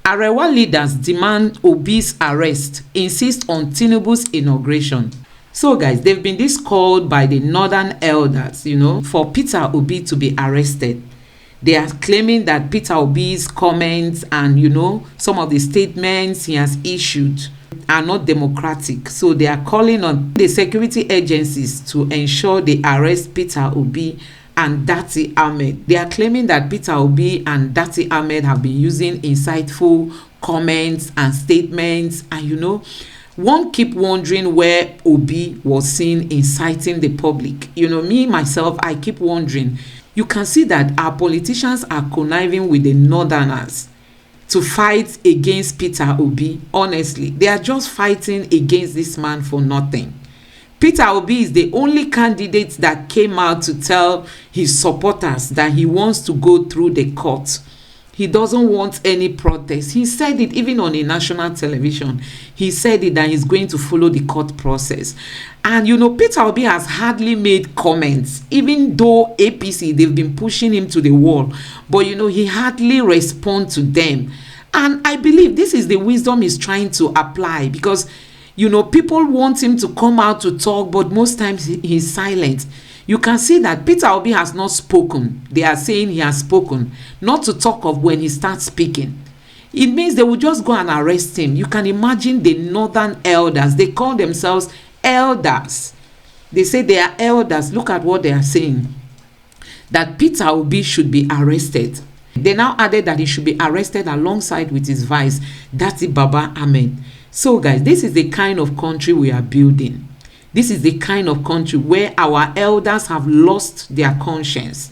Arewa leaders demand Obi's arrest, insist on Tinubu's inauguration. So guys, they've been called by the northern elders, for Peter Obi to be arrested. They are claiming that Peter Obi's comments and, some of the statements he has issued are not democratic. So they are calling on the security agencies to ensure they arrest Peter Obi and Dati Ahmed. They are claiming that Peter Obi and Dati Ahmed have been using insightful comments and statements, and one keep wondering where Obi was seen inciting the public. Me myself, I keep wondering. You can see that our politicians are conniving with the northerners to fight against Peter Obi. Honestly, they are just fighting against this man for nothing. Peter Obi is the only candidate that came out to tell his supporters that he wants to go through the court. He doesn't want any protest. He said it even on a national television. He said it that he's going to follow the court process. And Peter Obi has hardly made comments, even though APC, they've been pushing him to the wall. But he hardly responds to them. And I believe this is the wisdom he's trying to apply, because people want him to come out to talk, but most times he's silent. You can see that Peter Obi has not spoken. They are saying he has spoken, not to talk of when he starts speaking. It means they will just go and arrest him. You can imagine the northern elders. They call themselves elders. They say they are elders. Look at what they are saying. That Peter Obi should be arrested. They now added that he should be arrested alongside with his vice, Dati Baba Ahmed. So guys, this is the kind of country we are building. This is the kind of country where our elders have lost their conscience.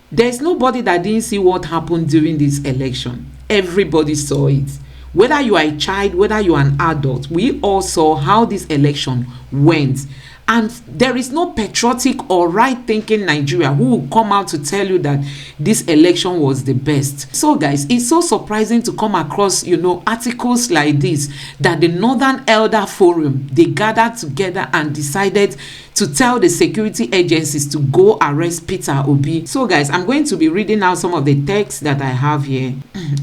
There's nobody that didn't see what happened during this election. Everybody saw it. Whether you are a child, whether you are an adult, we all saw how this election went. And there is no patriotic or right-thinking Nigeria who will come out to tell you that this election was the best. So guys, it's so surprising to come across, articles like this, that the Northern Elder Forum, they gathered together and decided to tell the security agencies to go arrest Peter Obi. So guys, I'm going to be reading out some of the texts that I have here.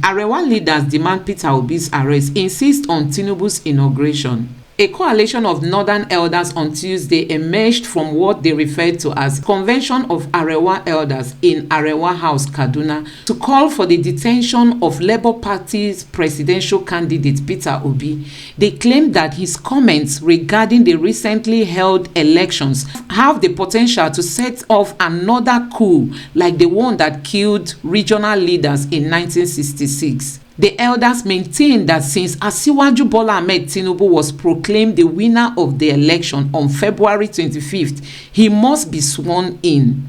Arewa leaders demand Peter Obi's arrest, insist on Tinubu's inauguration. A coalition of northern elders on Tuesday emerged from what they referred to as Convention of Arewa Elders in Arewa House, Kaduna, to call for the detention of Labour Party's presidential candidate Peter Obi. They claimed that his comments regarding the recently held elections have the potential to set off another coup like the one that killed regional leaders in 1966. The elders maintain that since Asiwaju Bola Ahmed Tinubu was proclaimed the winner of the election on February 25th, he must be sworn in.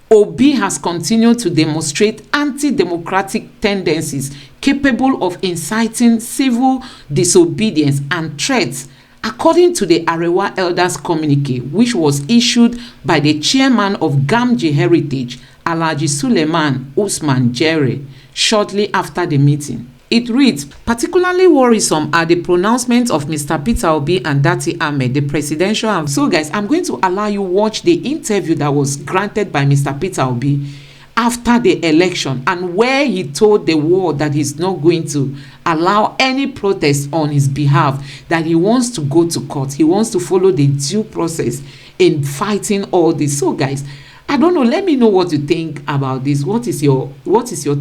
Obi has continued to demonstrate anti-democratic tendencies capable of inciting civil disobedience and threats, according to the Arewa Elders Communique, which was issued by the chairman of Gamji Heritage, Alhaji Suleiman Usman Jere, shortly after the meeting. It reads, particularly worrisome are the pronouncements of Mr. Peter Obi and Dati Ahmed, the presidential. So guys, I'm going to allow you watch the interview that was granted by Mr. Peter Obi after the election, and where he told the world that he's not going to allow any protest on his behalf, that he wants to go to court, he wants to follow the due process in fighting all this. So guys, I don't know, let me know what you think about this. What is your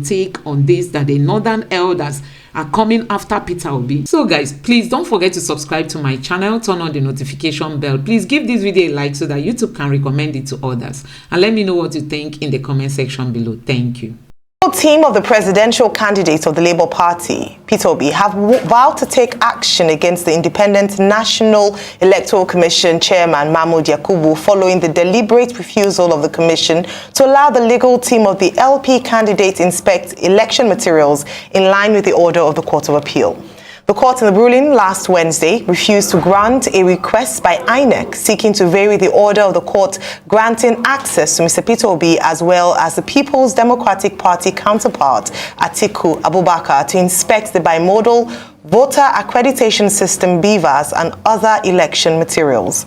take on this, that the northern elders are coming after Peter Obi? So guys, please don't forget to subscribe to my channel, turn on the notification bell. Please give this video a like so that YouTube can recommend it to others, and let me know what you think in the comment section below. Thank you. The team of the presidential candidate of the Labour Party, Peter Obi, have vowed to take action against the Independent National Electoral Commission Chairman Mahmood Yakubu following the deliberate refusal of the Commission to allow the legal team of the LP candidate inspect election materials in line with the order of the Court of Appeal. The court in the ruling last Wednesday refused to grant a request by INEC seeking to vary the order of the court granting access to Mr. Peter Obi as well as the People's Democratic Party counterpart, Atiku Abubakar, to inspect the bimodal voter accreditation system BVAS and other election materials.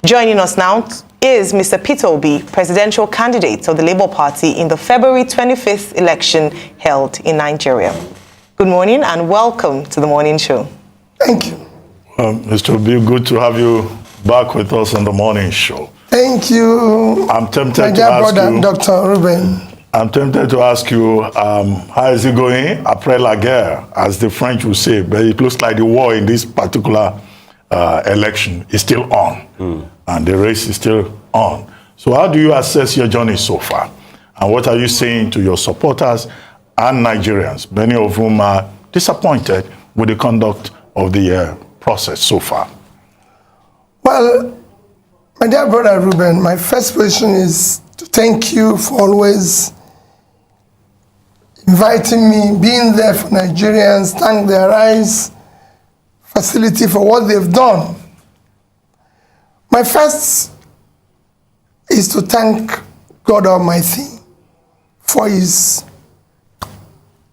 Joining us now is Mr. Peter Obi, presidential candidate of the Labour Party in the February 25th election held in Nigeria. Good morning and welcome to the morning show. Thank you. Mr. Obi, good to have you back with us on the morning show. Thank you. I'm tempted my to dear ask brother, you, Dr. Ruben. I'm tempted to ask you, how is it going? Après la guerre, as the French would say, but it looks like the war in this particular election is still on, and the race is still on. So how do you assess your journey so far? And what are you saying to your supporters and Nigerians, many of whom are disappointed with the conduct of the process so far? Well, my dear brother Ruben, my first question is to thank you for always inviting me, being there for Nigerians, thank the Arise facility for what they've done. My first is to thank God Almighty for his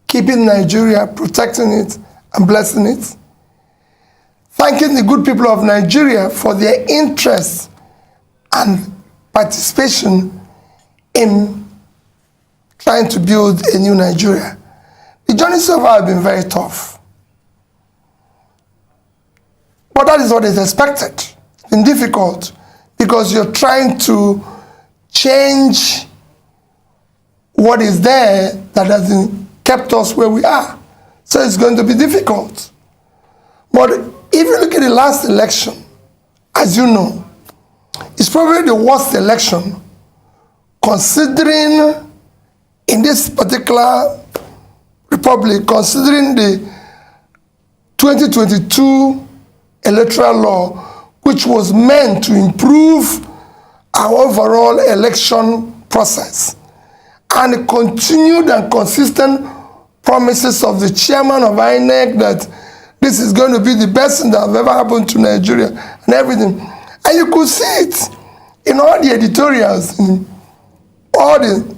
keeping Nigeria, protecting it, and blessing it. Thanking the good people of Nigeria for their interest and participation in trying to build a new Nigeria. The journey so far has been very tough. But that is what is expected. It's been difficult because you're trying to change what is there that hasn't kept us where we are. So it's going to be difficult. But if you look at the last election, as you know, it's probably the worst election considering in this particular republic, considering the 2022 electoral law, which was meant to improve our overall election process, and the continued and consistent promises of the chairman of INEC that this is going to be the best thing that has ever happened to Nigeria and everything. And you could see it in all the editorials, in all the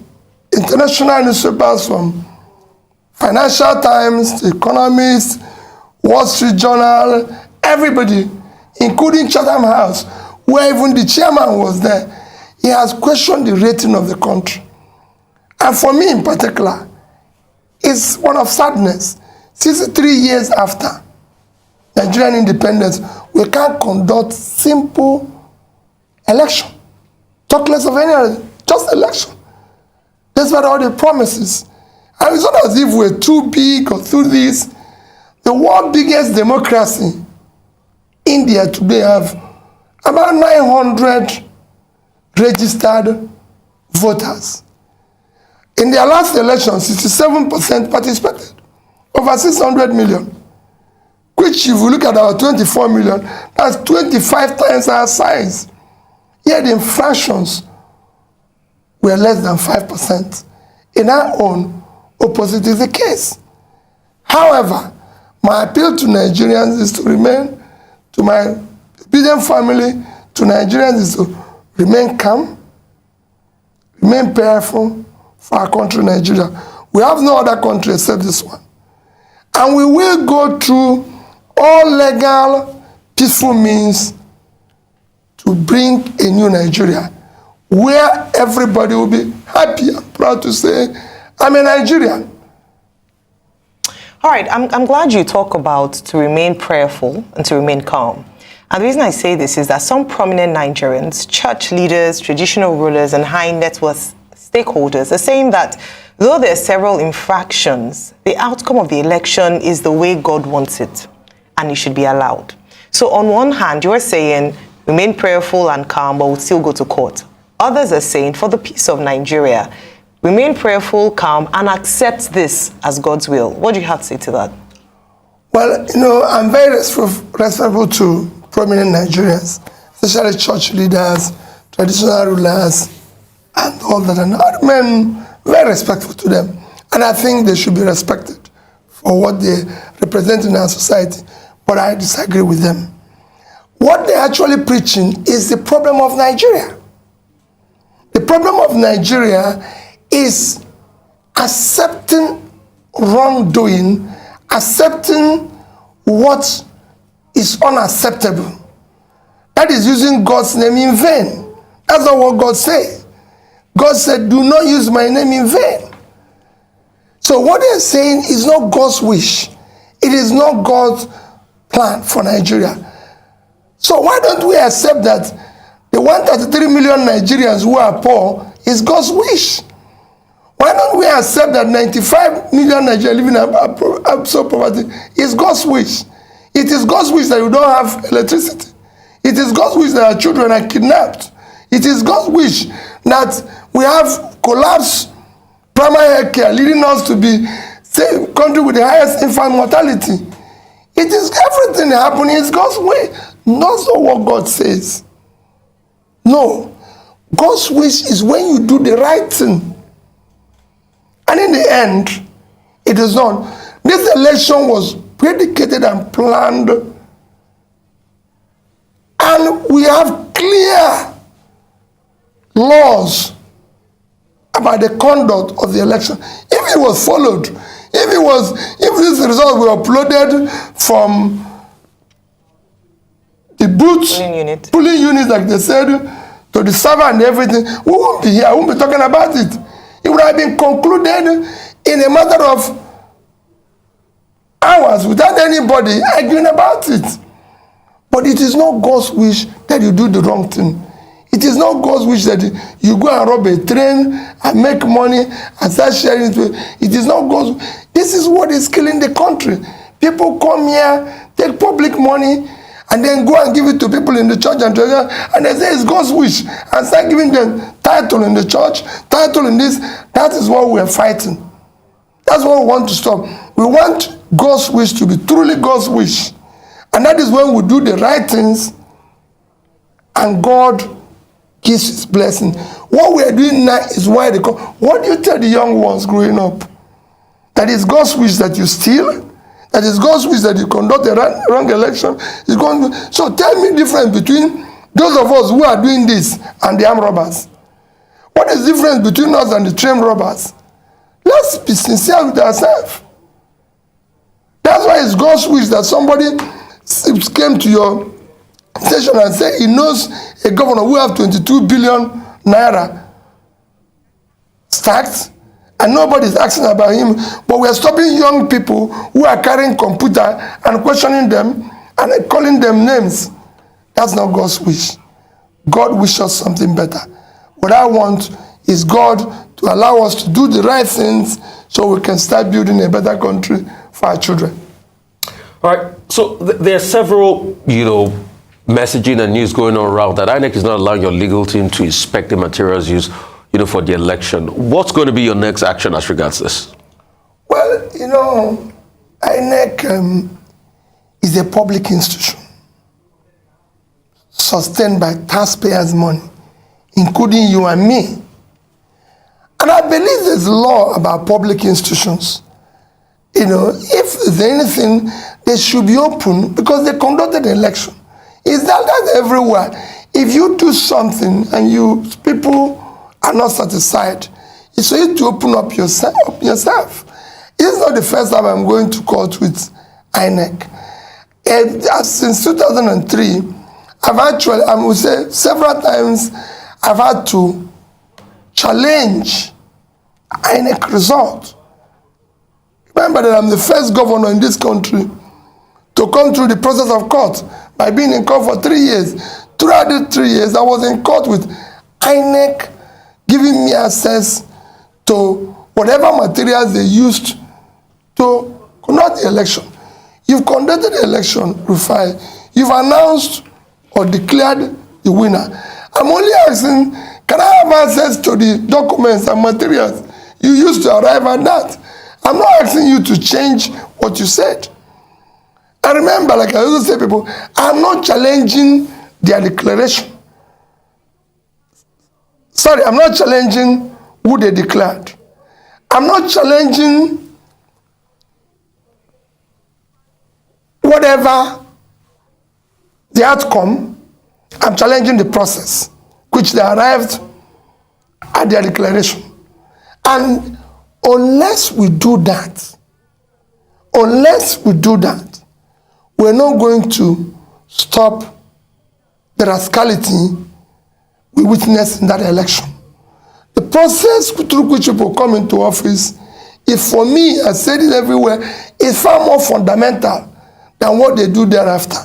international newspapers from Financial Times, The Economist, Wall Street Journal, everybody, including Chatham House, where even the chairman was there. He has questioned the rating of the country. And for me in particular, it's one of sadness. 63 years after Nigerian independence, we can't conduct simple election. Talk less of any other, just election. Despite all the promises. And it's not as if we're too big or too this. The world's biggest democracy, India today, have about 900 registered voters. In their last election, 67% participated, over 600 million, which if you look at our 24 million, that's 25 times our size. Yet the infractions were less than 5%. In our own, opposite is the case. However, my appeal to Nigerians is to remain, to my obedient family, to Nigerians is to remain calm, remain prayerful for our country, Nigeria. We have no other country except this one. And we will go through all legal, peaceful means to bring a new Nigeria, where everybody will be happy and proud to say, I'm a Nigerian. All right, I'm glad you talk about to remain prayerful and to remain calm. And the reason I say this is that some prominent Nigerians, church leaders, traditional rulers, and high net worth stakeholders are saying that though there are several infractions, the outcome of the election is the way God wants it, and it should be allowed. So on one hand, you are saying remain prayerful and calm, but we'll still go to court. Others are saying for the peace of Nigeria, remain prayerful, calm, and accept this as God's will. What do you have to say to that? Well, you know, I'm very respectful to prominent Nigerians, especially church leaders, traditional rulers, and all that. And I remain very respectful to them. And I think they should be respected for what they represent in our society. But I disagree with them. What they're actually preaching is the problem of Nigeria. The problem of Nigeria is accepting wrongdoing, accepting what is unacceptable. That is using God's name in vain. That's not what God said. God said, do not use my name in vain. So what they're saying is not God's wish. It is not God's plan for Nigeria. So why don't we accept that the 133 million Nigerians who are poor is God's wish? Why don't we accept that 95 million Nigerians living in absolute poverty is God's wish? It is God's wish that you don't have electricity. It is God's wish that our children are kidnapped. It is God's wish that we have collapsed primary health care, leading us to be the country with the highest infant mortality. It is everything happening is God's way, not what God says. No, God's wish is when you do the right thing. And in the end, it is not. This election was predicated and planned, and we have clear laws about the conduct of the election. If it was followed, if these results were uploaded from the booth polling units, like they said, to the server and everything, we won't be here. We won't be talking about it. It would have been concluded in a matter of hours without anybody arguing about it. But it is not God's wish that you do the wrong thing. It is not God's wish that you go and rob a train and make money and start sharing it. It is not God's. This is what is killing the country. People come here, take public money, and then go and give it to people in the church and they say it's God's wish and start giving them title in the church, title in this. That is what we are fighting. That's what we want to stop. We want God's wish to be truly God's wish. And that is when we do the right things and God gives his blessing. What we are doing now is why they come. What do you tell the young ones growing up? That is God's wish that you steal? That is God's wish that you conduct a wrong election? So tell me the difference between those of us who are doing this and the armed robbers. What is the difference between us and the trained robbers? Let's be sincere with ourselves. That's why it's God's wish that somebody came to your station and said he knows a governor who have 22 billion naira stacked, and nobody is asking about him. But we are stopping young people who are carrying computer and questioning them and calling them names. That's not God's wish. God wishes something better. What I want is God to allow us to do the right things so we can start building a better country for our children. All right. So there are several, messaging and news going on around that INEC is not allowing your legal team to inspect the materials used, for the election. What's going to be your next action as regards this? Well, INEC is a public institution sustained by taxpayers' money, including you and me. And I believe there's law about public institutions. If there's anything, they should be open because they conducted the election. That's everywhere. If you do something and people are not satisfied, it's for you to open up yourself. It's not the first time I'm going to court with INEC. Since 2003, I would say several times, I've had to challenge INEC result. Remember that I'm the first governor in this country to come through the process of court by being in court for 3 years. Throughout the 3 years, I was in court with INEC giving me access to whatever materials they used to conduct the election. You've conducted the election, Rufai. You've announced or declared the winner. I'm only asking, can I have access to the documents and materials you used to arrive at that? I'm not asking you to change what you said. And remember, like I always say, people, I'm not challenging their declaration. Sorry, I'm not challenging who they declared. I'm not challenging whatever the outcome. I'm challenging the process which they arrived at their declaration. And unless we do that, we're not going to stop the rascality we witnessed in that election. The process through which people come into office is, for me, I said it everywhere, is far more fundamental than what they do thereafter.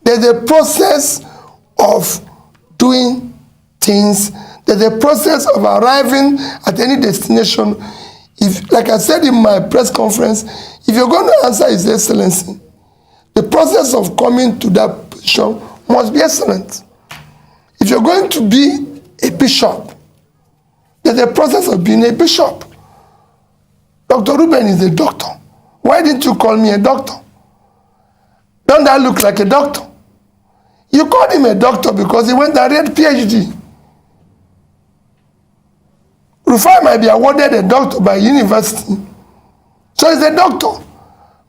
There's a process of doing things. There's a process of arriving at any destination. If, like I said in my press conference, if you're going to answer His Excellency, the process of coming to that position must be excellent. If you're going to be a bishop, there's a process of being a bishop. Dr. Ruben is a doctor. Why didn't you call me a doctor? Don't that look like a doctor? You called him a doctor because he went and read PhD. Rufai might be awarded a doctor by university. So he's a doctor.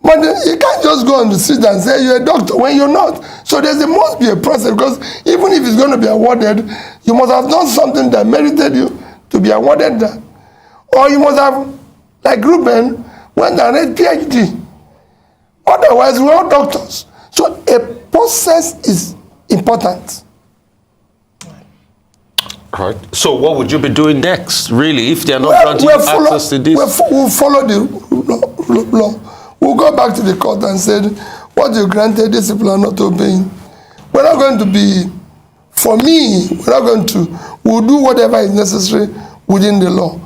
But you can't just go on the street and say you're a doctor when you're not. So there must be a process, because even if it's going to be awarded, you must have done something that merited you to be awarded that. Or you must have, like Ruben, went and read PhD. Otherwise, we're all doctors. So a process is important. Right. So what would you be doing next, really, if they're not granting you access to this? We'll follow the law. We'll go back to the court and say, what you granted, these people are not obeying. We're not going to be, for me, we'll do whatever is necessary within the law.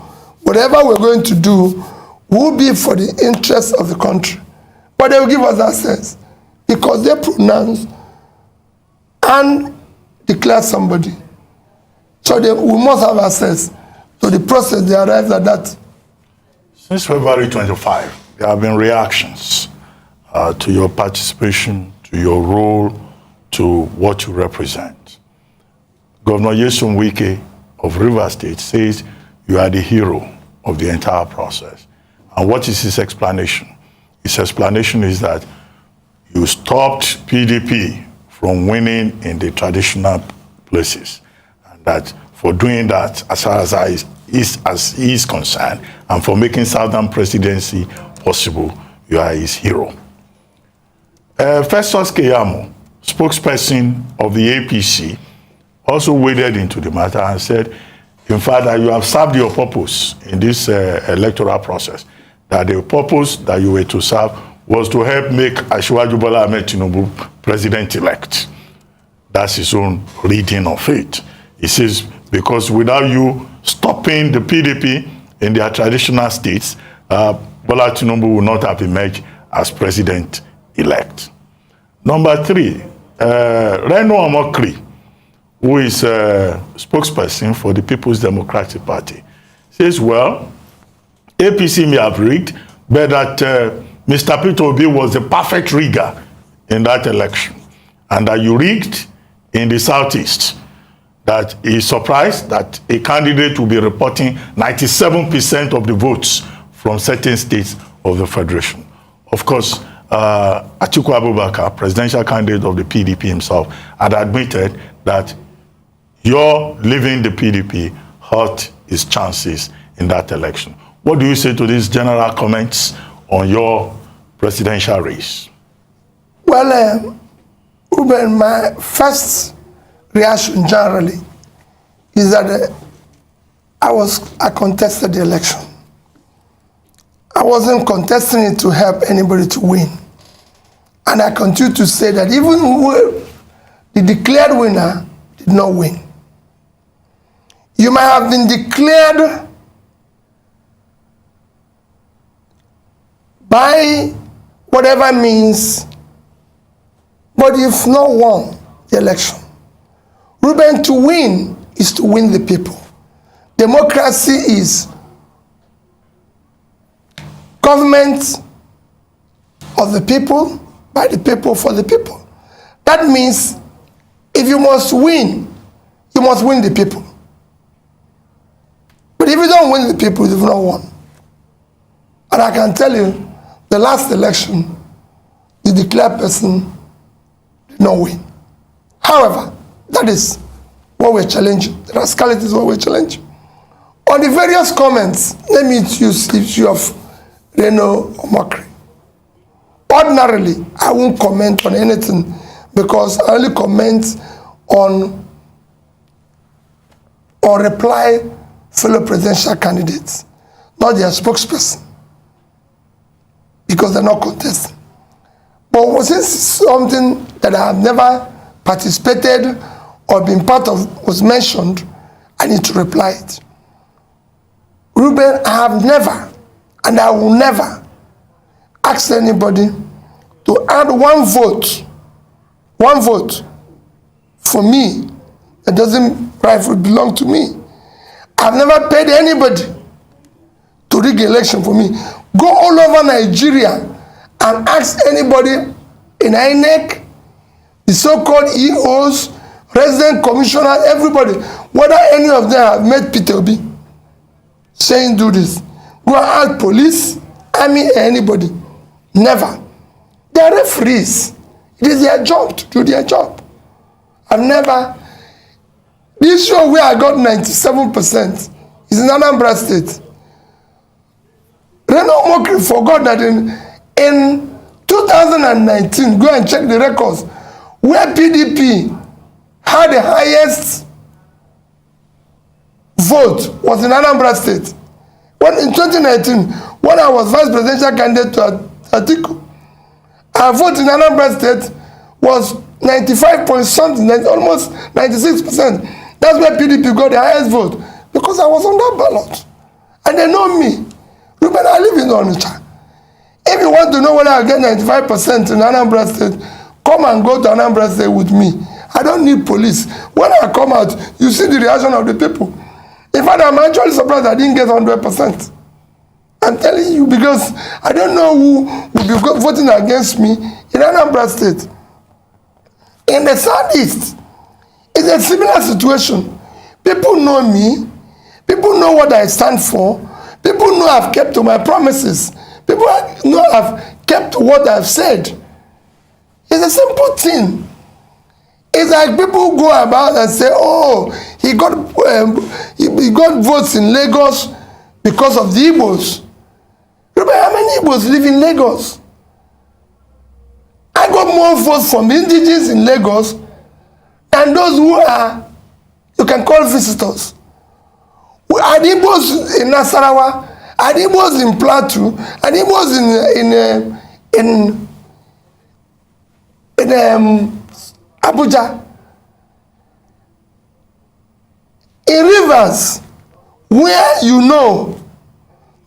Whatever we're going to do will be for the interest of the country. But they will give us access because they pronounce and declare somebody. So we must have access to the process they arrived at that. Since February 25, there have been reactions to your participation, to your role, to what you represent. Governor Nyesom Wike of Rivers State says you are the hero of the entire process. And what is his explanation? His explanation is that you stopped PDP from winning in the traditional places. And that for doing that, as far as he is concerned, and for making Southern presidency possible, you are his hero. Festus Keyamo, spokesperson of the APC, also waded into the matter and said, in fact, that you have served your purpose in this electoral process, that the purpose that you were to serve was to help make Asiwaju Bola Ahmed Tinubu president-elect. That's his own reading of it. He says, because without you stopping the PDP in their traditional states, Bola Tinubu will not have emerged as president-elect. Number 3, Reno Omokri, who is a spokesperson for the People's Democratic Party, says, well, APC may have rigged, but that Mr. Peter Obi was the perfect rigger in that election, and that you rigged in the Southeast, that he is surprised that a candidate will be reporting 97% of the votes from certain states of the Federation. Of course, Atiku Abubakar, presidential candidate of the PDP himself, had admitted that your leaving the PDP hurt his chances in that election. What do you say to these general comments on your presidential race? Well, Ruben, my first reaction generally is that I contested the election. I wasn't contesting it to help anybody to win. And I continue to say that even the declared winner did not win. You might have been declared by whatever means, but you've not won the election. Ruben, to win is to win the people. Democracy is government of the people, by the people, for the people. That means if you must win, you must win the people. But if you don't win the people, you've not won. And I can tell you, the last election, the declared person did not win. However, that is what we're challenging. The rascality is what we're challenging. On the various comments, let me use the issue of Reno Omokri. Ordinarily, I won't comment on anything because I only comment on or reply fellow presidential candidates, not their spokesperson. because they're not contesting. But since something that I have never participated or been part of was mentioned, I need to reply it. Ruben, I have never, and I will never, ask anybody to add one vote for me that doesn't rightfully belong to me. I've never paid anybody to rig election for me. Go all over Nigeria and ask anybody in INEC, the so-called EOs, resident commissioners, everybody, whether any of them have met Peter Obi saying do this. Go and ask police, army, anybody. Never. They are referees. It is their job to do their job. I've never. This show where I got 97% is in Anambra State. Reno Mokri forgot that in 2019, go and check the records, where PDP had the highest vote was in Anambra State. When in 2019, when I was vice presidential candidate to Atiku, our vote in Anambra State was 95 point something, almost 96%. That's where PDP got the highest vote, because I was on that ballot. And they know me. Ruben, I live in Onitsha. If you want to know whether I get 95% in Anambra State, come and go to Anambra State with me. I don't need police. When I come out, you see the reaction of the people. In fact, I'm actually surprised I didn't get 100%. I'm telling you, because I don't know who will be voting against me in Anambra State. In the Southeast, it's a similar situation. People know me. People know what I stand for. People know I've kept to my promises. People know I've kept to what I've said. It's a simple thing. It's like people go about and say, oh, he got votes in Lagos because of the Igbos. Remember how many Igbos live in Lagos? I got more votes from indigenes in Lagos than those who are, you can call visitors. Are the Igbos in Nasarawa? Are the Igbos in Plateau? Are the Igbos in Abuja? In Rivers, where you know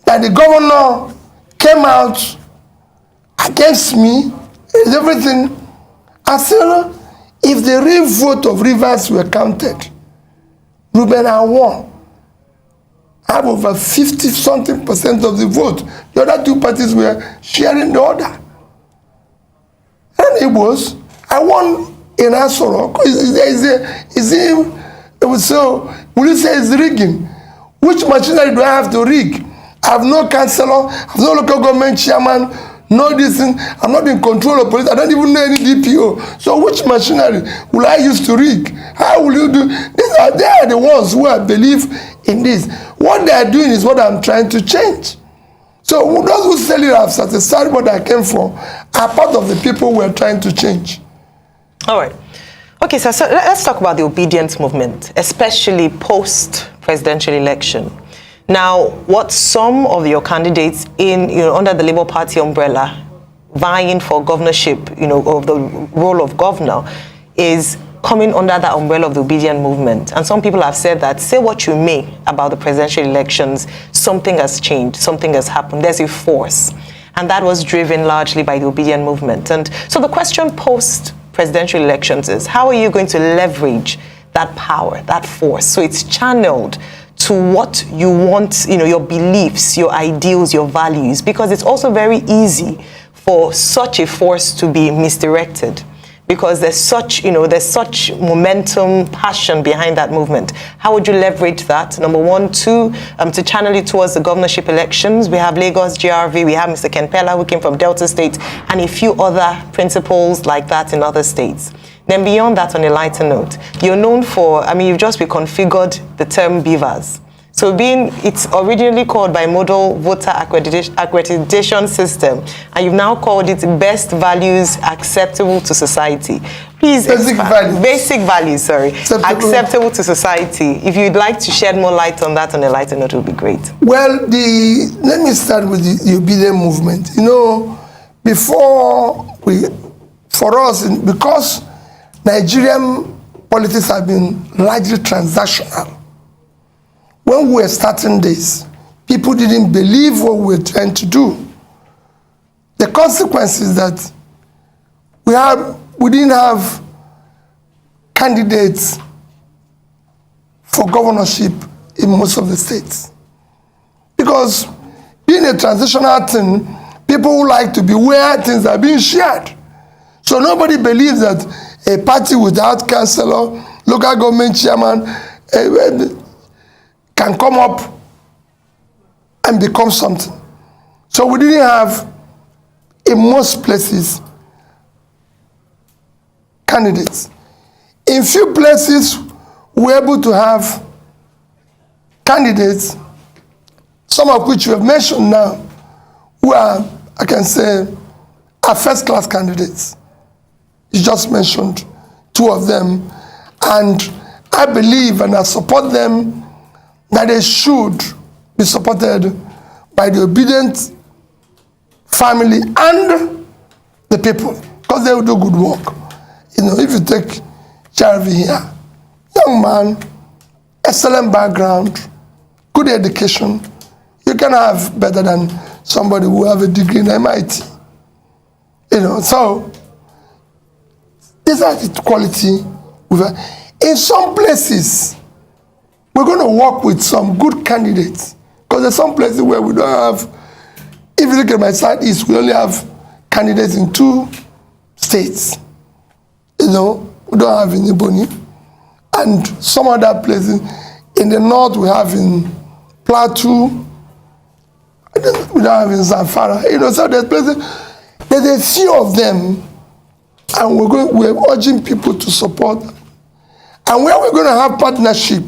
that the governor came out against me, and everything, I said, if the real vote of Rivers were counted, Ruben, I won. I have over 50-something% of the vote. The other two parties were sharing the order. And it was, I won in Asoro. So, will you say it's rigging? Which machinery do I have to rig? I have no councillor, I have no local government chairman, no this thing. I'm not in control of police. I don't even know any DPO. So which machinery will I use to rig? How will you do? They are the ones who I believe in this. What they are doing is what I'm trying to change. So those who say you have satisfied what I came for are part of the people we're trying to change. All right. Okay, so let's talk about the obedience movement, especially post-presidential election. Now, what some of your candidates under the Labour Party umbrella vying for governorship, of the role of governor, is coming under that umbrella of the obedient movement. And some people have said that, say what you may about the presidential elections, something has changed, something has happened, there's a force. And that was driven largely by the obedient movement. And so the question post-presidential elections is, how are you going to leverage that power, that force, so it's channeled to what you want, your beliefs, your ideals, your values, because it's also very easy for such a force to be misdirected, because there's such momentum, passion behind that movement. How would you leverage that? Number one. Two, to channel it towards the governorship elections. We have Lagos GRV, we have Mr. Ken Pella, who came from Delta State, and a few other principles like that in other states. Then beyond that, on a lighter note, you're known for, you've just reconfigured the term beavers. So it's originally called by Model Voter Accreditation System, and you've now called it Best Values Acceptable to Society. Please Basic values. Basic values, sorry. Acceptable to society. If you'd like to shed more light on that on a lighter note, it would be great. Well, let me start with the obedient movement. You know, because Nigerian politics have been largely transactional. When we were starting this, people didn't believe what we were trying to do. The consequence is that we didn't have candidates for governorship in most of the states. Because being a transitional thing, people who like to be where things are being shared. So nobody believes that a party without councillor, local government chairman, can come up and become something. So we didn't have, in most places, candidates. In few places, we were able to have candidates, some of which we have mentioned now, who are, I can say, are first-class candidates. You just mentioned two of them, and I believe and I support them that they should be supported by the obedient family and the people, because they will do good work. You know, if you take Charvi here, young man, excellent background, good education, you can have better than somebody who have a degree in MIT. You know, so these are the quality. In some places, we're going to work with some good candidates, because there's some places where we don't have. If you look at my southeast, we only have candidates in 2 states. You know, we don't have in Iboni. And some other places, in the north, we have in Plateau. We don't have in Zamfara. You know, so there's places, there's a few of them, and we're urging people to support them. And where we're going to have partnership,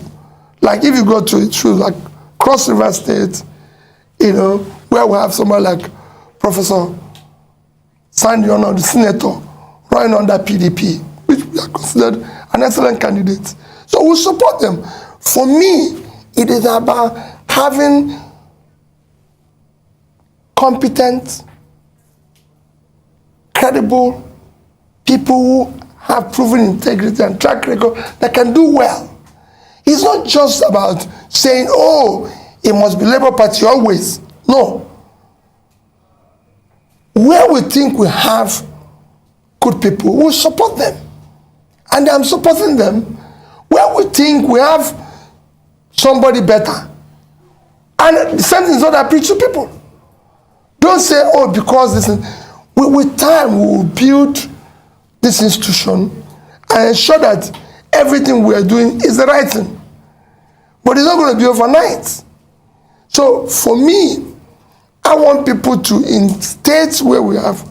like if you go to like Cross River State, you know, where we have someone like Professor Sandy Ono, the senator, running under PDP, which we are considered an excellent candidate. So we support them. For me, it is about having competent, credible people who have proven integrity and track record that can do well. It's not just about saying, oh, it must be Labour Party always. No. Where we think we have good people, we support them. And I'm supporting them. Where we think we have somebody better. And the same thing is what I preach to people. Don't say, oh, because this is... With time, we will build this institution and ensure that everything we are doing is the right thing. But it's not going to be overnight. So for me, I want people to, in states where we have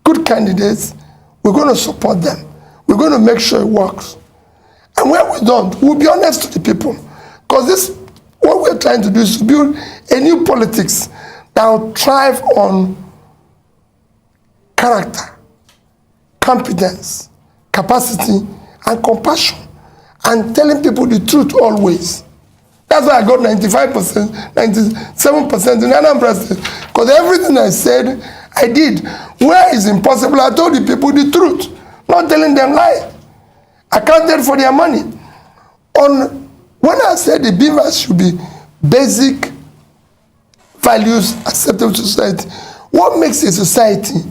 good candidates, we're going to support them. We're going to make sure it works. And where we don't, we'll be honest to the people. Because what we're trying to do is to build a new politics that will thrive on character, competence, capacity, and compassion, and telling people the truth always. That's why I got 95%, 97% in Anambra State. Because everything I said, I did. Where it's impossible, I told the people the truth, not telling them lies. I counted for their money. When I said the beavers should be basic values acceptable to society, what makes a society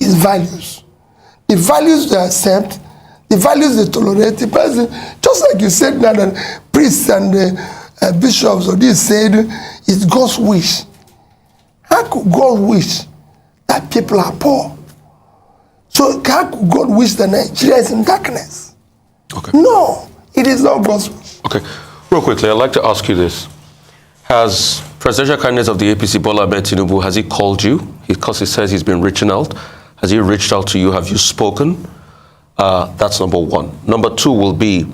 is values. The values they accept, the values they tolerate, the person, just like you said now that priests and bishops or this said, it's God's wish. How could God wish that people are poor? So how could God wish that Nigeria is in darkness? Okay. No, it is not God's wish. Okay. Real quickly, I'd like to ask you this. Has presidential candidate of the APC, Bola Ahmed Tinubu, has he called you? Because he says he's been reaching out. Has he reached out to you? Have you spoken? That's number one. Number two will be,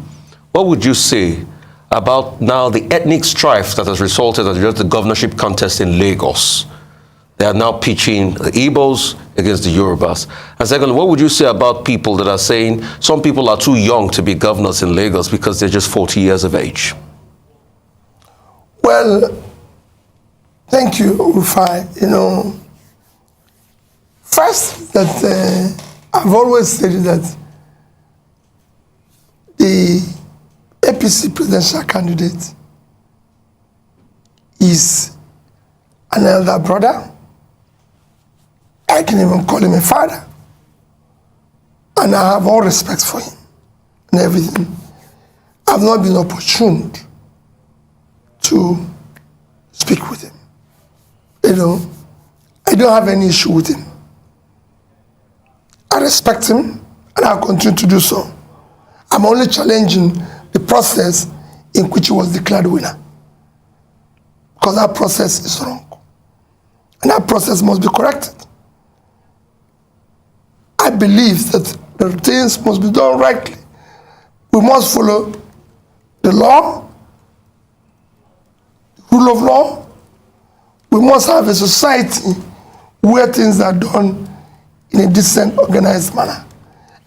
what would you say about now the ethnic strife that has resulted in just the governorship contest in Lagos. They are now pitching the Igbos against the Yorubas. And secondly, what would you say about people that are saying some people are too young to be governors in Lagos because they're just 40 years of age? Well, thank you, Rufai. First, that I've always said that the APC presidential candidate is an elder brother. I can even call him a father. And I have all respect for him and everything. I've not been opportune to speak with him. I don't have any issue with him. I respect him and I'll continue to do so. I'm only challenging the process in which he was declared winner. Because that process is wrong. And that process must be corrected. I believe that the things must be done rightly. We must follow the law, the rule of law. We must have a society where things are done in a decent, organized manner.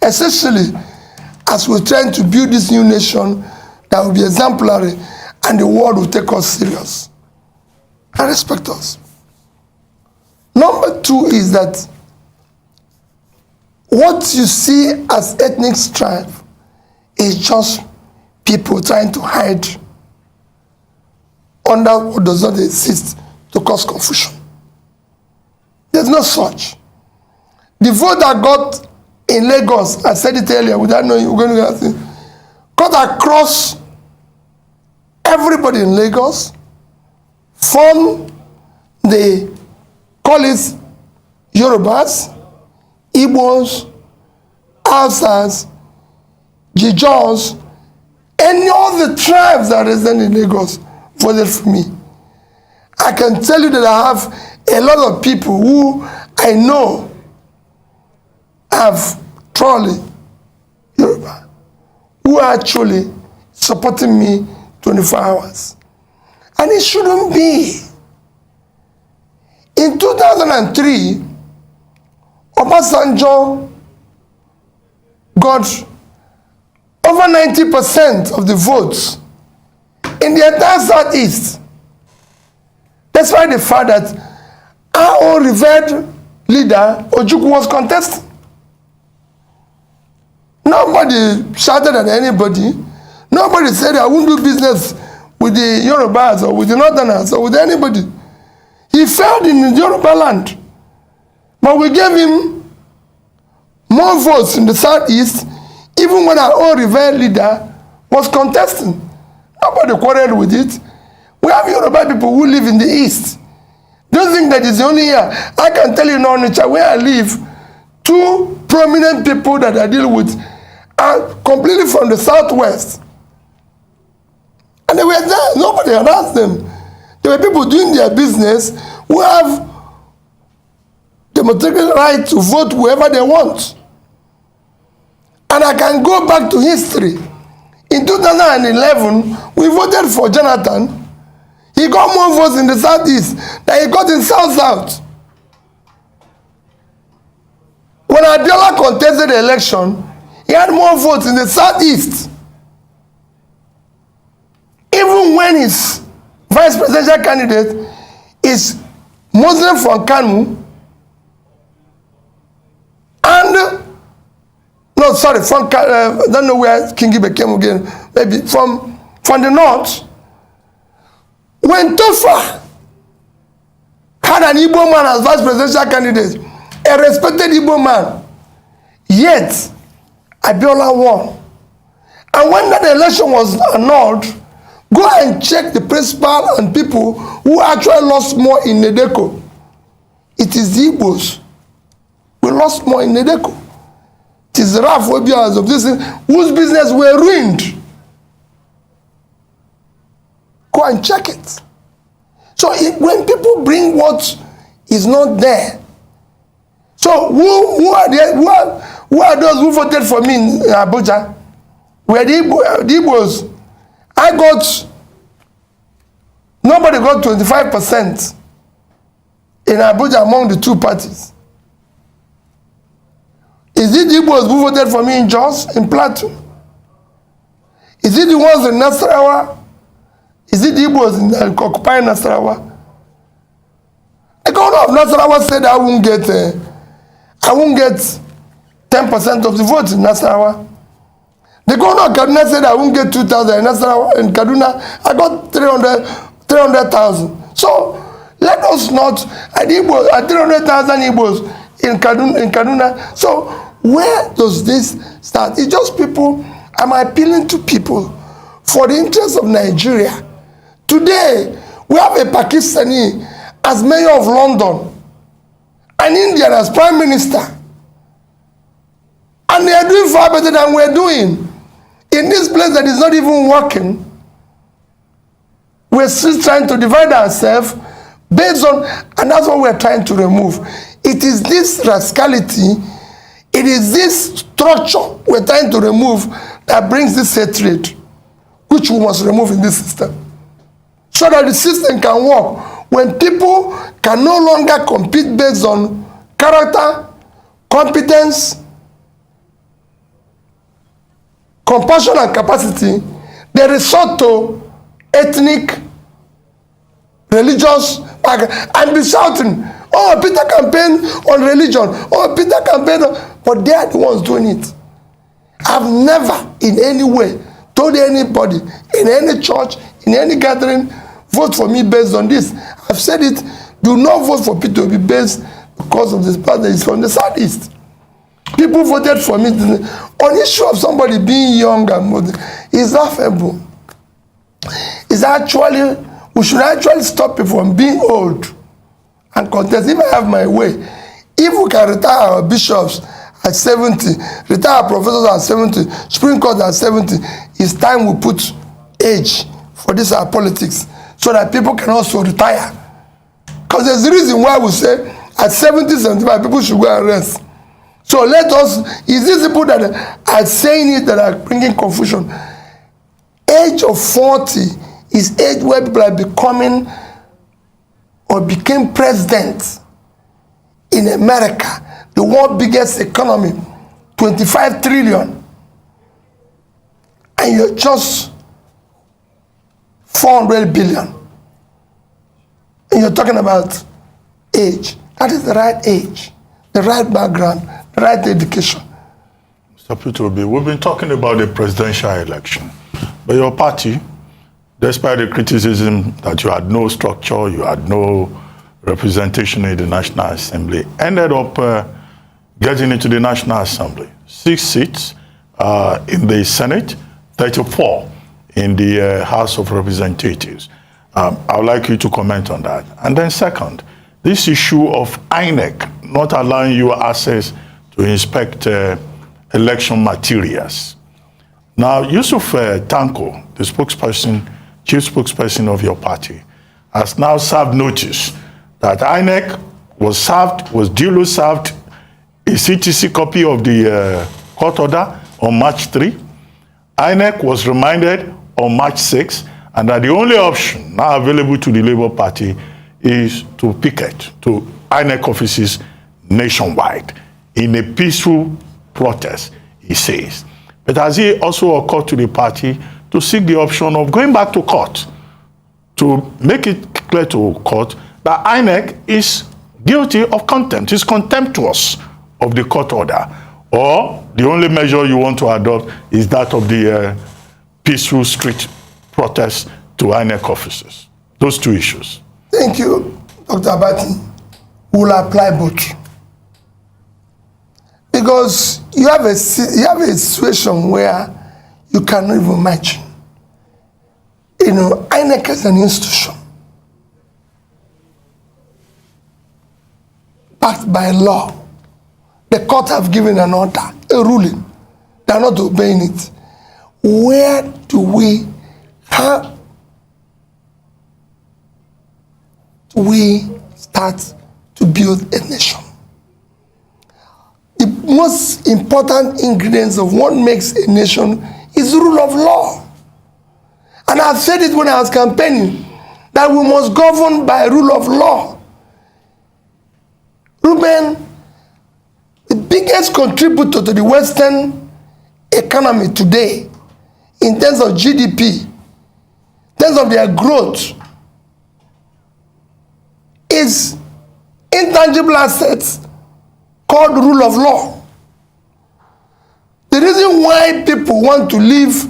Especially as we're trying to build this new nation that will be exemplary and the world will take us serious and respect us. Number two is that what you see as ethnic strife is just people trying to hide under what does not exist to cause confusion. There's no such. The vote that got in Lagos, I said it earlier without knowing you were going to get it, got across everybody in Lagos from the, call it Yorubas, Igbos, Hausas, Jijos, any of the tribes that reside in Lagos voted for me. I can tell you that I have a lot of people who I know have truly Yoruba, who are actually supporting me 24 hours. And it shouldn't be. In 2003, Obasanjo got over 90% of the votes in the entire Southeast. Despite the fact that our own revered leader, Ojukwu, was contesting. Nobody shouted at anybody. Nobody said, I won't do business with the Yorubas or with the Northerners or with anybody. He failed in the Yoruba land. But we gave him more votes in the Southeast, even when our own revered leader was contesting. Nobody quarreled with it. We have Yoruba people who live in the East. Don't think that it's only here. I can tell you in Onitsha, where I live, two prominent people that I deal with are completely from the Southwest. And they were there. Nobody had asked them. There were people doing their business who have democratic right to vote whoever they want. And I can go back to history. In 2011, we voted for Jonathan. He got more votes in the Southeast than he got in South-South. When Abiola contested the election, he had more votes in the Southeast. Even when his vice presidential candidate is Muslim from Kanu, and from I don't know where Kingi became again, maybe from the north. When Tofa had an Igbo man as vice presidential candidate, a respected Igbo man, yet Abiola won. And when that election was annulled, go and check the principal and people who actually lost more in Nedeko. It is the Igbos. We lost more in Nedeko. It is the Rafobias of this whose business were ruined. Go and check it. So when people bring what is not there, so who are those who voted for me in Abuja? Were the Igbos? Nobody got 25% in Abuja among the two parties. Is it the Igbos who voted for me in Jos, in Plateau? Is it the ones in Nasarawa? Is it the Igbos in occupying Nasarawa? The governor of Nasarawa said I won't get 10% of the votes in Nasarawa. The governor of Kaduna said I won't get 2,000 in Nasarawa. In Kaduna, I got 300,000. So let us not, at 300,000 Igbos in Kaduna. So where does this start? It's just people. I'm appealing to people for the interest of Nigeria. Today, we have a Pakistani as mayor of London, an Indian as prime minister. And they are doing far better than we're doing. In this place that is not even working, we're still trying to divide ourselves based on, and that's what we're trying to remove. It is this rascality, it is this structure we're trying to remove that brings this hatred, which we must remove in this system. So that the system can work. When people can no longer compete based on character, competence, compassion and capacity, they resort to ethnic, religious, and be shouting, oh, Peter campaign on religion, oh, Peter campaign on, but they are the ones doing it. I've never in any way told anybody in any church, in any gathering, vote for me based on this. I've said it, do not vote for Peter Obi based because of this part that is from the southeast. People voted for me on issue of somebody being young and modern. It's laughable. It's actually, we should actually stop people from being old and contest. If I have my way, if we can retire our bishops at 70, retire our professors at 70, Supreme Court at 70, it's time we put age for this our politics so that people can also retire. Because there's a reason why we say at 70, 75, people should go and rest. So let us, is these people that are saying it that are bringing confusion? Age of 40 is age where people are becoming or became president in America, the world biggest economy, 25 trillion. And you're just 400 billion. And you're talking about age. That is the right age, the right background, the right education. Mr. Peter Obi, we've been talking about the presidential election, but your party, despite the criticism that you had no structure, you had no representation in the National Assembly, ended up getting into the National Assembly. 6 seats in the Senate, 34 in the House of Representatives. I would like you to comment on that. And then second, this issue of INEC not allowing you access to inspect election materials. Now, Yusuf Tanko, the spokesperson, chief spokesperson of your party, has now served notice that INEC was duly served a CTC copy of the court order on March 3. INEC was reminded on March 6, and that the only option now available to the Labour Party is to picket to INEC offices nationwide in a peaceful protest, he says. But has it also occurred to the party to seek the option of going back to court to make it clear to court that INEC is guilty of contempt, is contemptuous of the court order, or the only measure you want to adopt is that of the peaceful street protest to INEC offices? Those two issues. Thank you, Dr. Abati. We'll apply both. Because you have a situation where you cannot even imagine. You know, INEC is an institution backed by law. The court have given an order, a ruling. They are not obeying it. Where do we start to build a nation? The most important ingredients of what makes a nation is the rule of law. And I said it when I was campaigning, that we must govern by rule of law. Ruben, the biggest contributor to the Western economy today, in terms of GDP, in terms of their growth, is intangible assets called rule of law. The reason why people want to live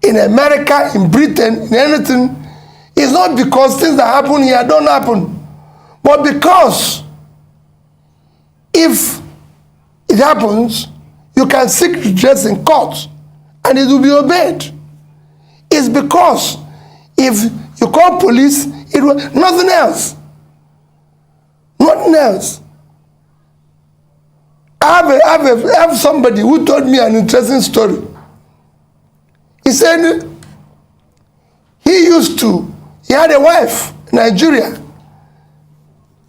in America, in Britain, in anything, is not because things that happen here don't happen, but because if it happens, you can seek redress in court and it will be obeyed. It's because if you call police, it will nothing else. Nothing else. I have somebody who told me an interesting story. He said he had a wife in Nigeria,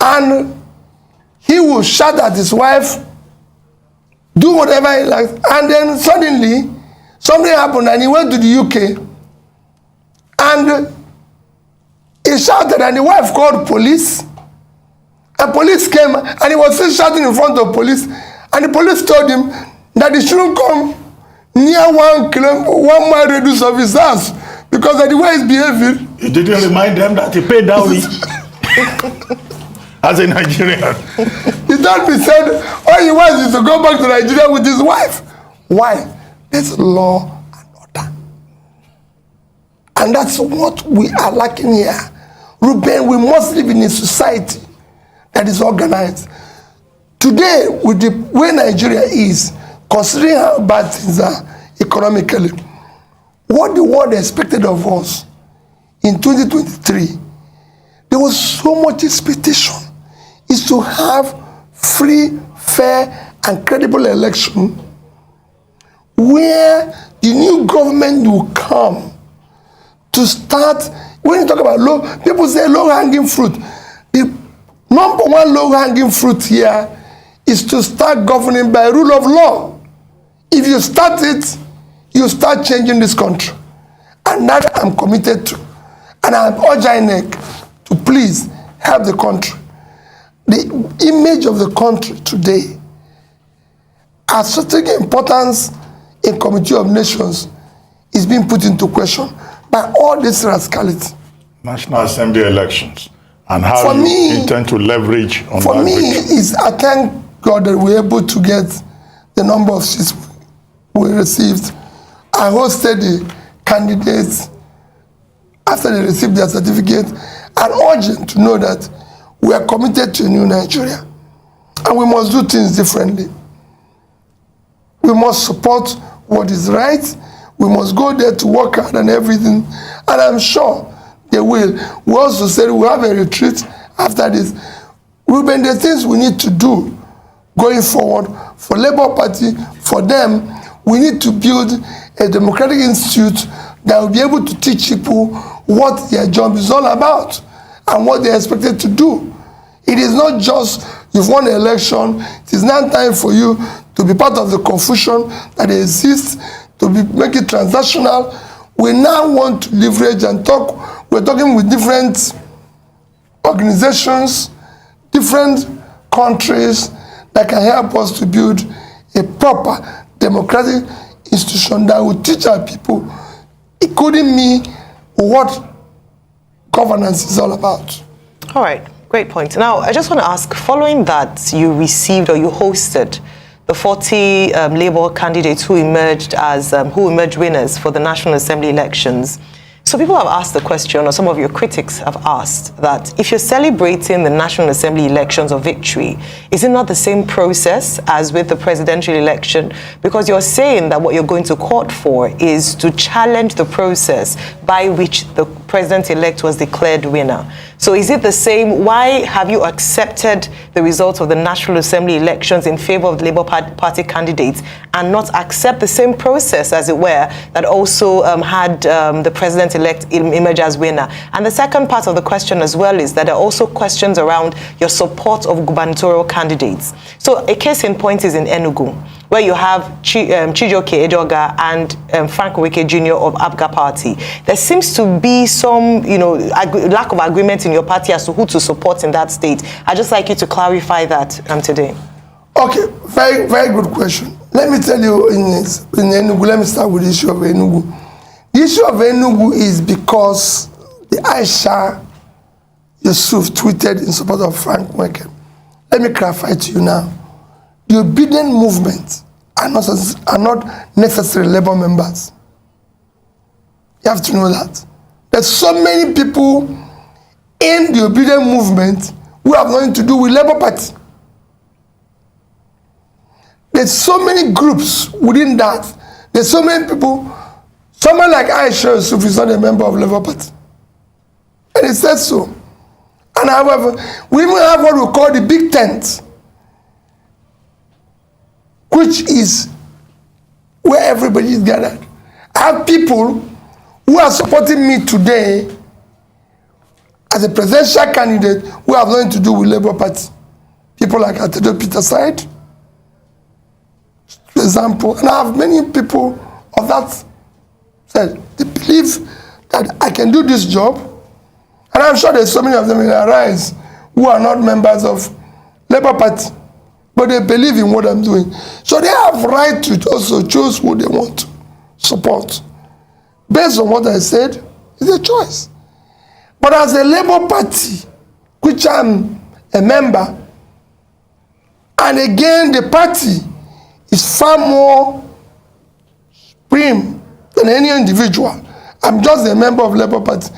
and he would shout at his wife, do whatever he likes, and then suddenly something happened and he went to the UK and he shouted and the wife called police, and police came and he was still shouting in front of police, and the police told him that he shouldn't come near 1 mile radius of his house because of the way he's behaving. You didn't remind them that he paid dowry as a Nigerian. He told me, said, all he wants is to go back to Nigeria with his wife. Why? There's law and order. And that's what we are lacking here. Ruben, we must live in a society that is organized. Today, with the way Nigeria is, considering how bad things are economically, what the world expected of us in 2023, there was so much expectation, is to have free, fair, and credible election where the new government will come to start. When you talk about people say low-hanging fruit. The number one low-hanging fruit here is to start governing by rule of law. If you start it, you start changing this country. And that I'm committed to. And I urge INEC to please help the country. The image of the country today has strategic importance in Committee of Nations is being put into question by all this rascality. National Assembly elections and how you intend to leverage on that. For me, I thank God that we're able to get the number of seats we received. I hosted the candidates after they received their certificate and urge them to know that we are committed to a new Nigeria and we must do things differently. We must support what is right. We must go there to work hard and everything, and I'm sure they will. We also said we'll have a retreat after this. Ruben, the things we need to do going forward for Labour Party, for them, we need to build a democratic institute that will be able to teach people what their job is all about and what they're expected to do. It is not just you've won an election, it is now time for you to be part of the confusion that exists, to make it transactional. We now want to leverage and talk. We're talking with different organizations, different countries that can help us to build a proper democratic institution that will teach our people, including me, what governance is all about. All right, great point. Now, I just want to ask, following that you received or you hosted the 40 Labour candidates who emerged winners for the National Assembly elections. So people have asked the question, or some of your critics have asked, that if you're celebrating the National Assembly elections or victory, is it not the same process as with the presidential election? Because you're saying that what you're going to court for is to challenge the process by which the president-elect was declared winner. So is it the same? Why have you accepted the results of the National Assembly elections in favor of the Labour Party candidates and not accept the same process, as it were, that also had the president-elect emerge as winner? And the second part of the question as well is that there are also questions around your support of gubernatorial candidates. So a case in point is in Enugu, where you have Chijioke Edoga and Frank Wike Jr. of ABGA Party. There seems to be some, lack of agreement in your party as to who to support in that state. I'd just like you to clarify that today. Okay, very, very good question. Let me tell you in Enugu, let me start with the issue of Enugu. The issue of Enugu is because the Aisha Yusuf tweeted in support of Frank Wike. Let me clarify to you now. The obedient movement are not necessarily Labour members. You have to know that. There's so many people in the obedient movement who have nothing to do with Labour Party. There's so many groups within that. There's so many people. Someone like Aisha Yusuf is not a member of Labour Party. And it says so. And however, we even have what we call the big tent, which is where everybody is gathered. I have people who are supporting me today as a presidential candidate who have nothing to do with Labour Party. People like Atiku Peter Side, for example, and I have many people of that said they believe that I can do this job, and I'm sure there's so many of them in Arise who are not members of Labour Party, but they believe in what I'm doing. So they have right to also choose who they want to support. Based on what I said, it's a choice. But as a Labour Party, which I'm a member, and again the party is far more supreme than any individual. I'm just a member of Labour Party.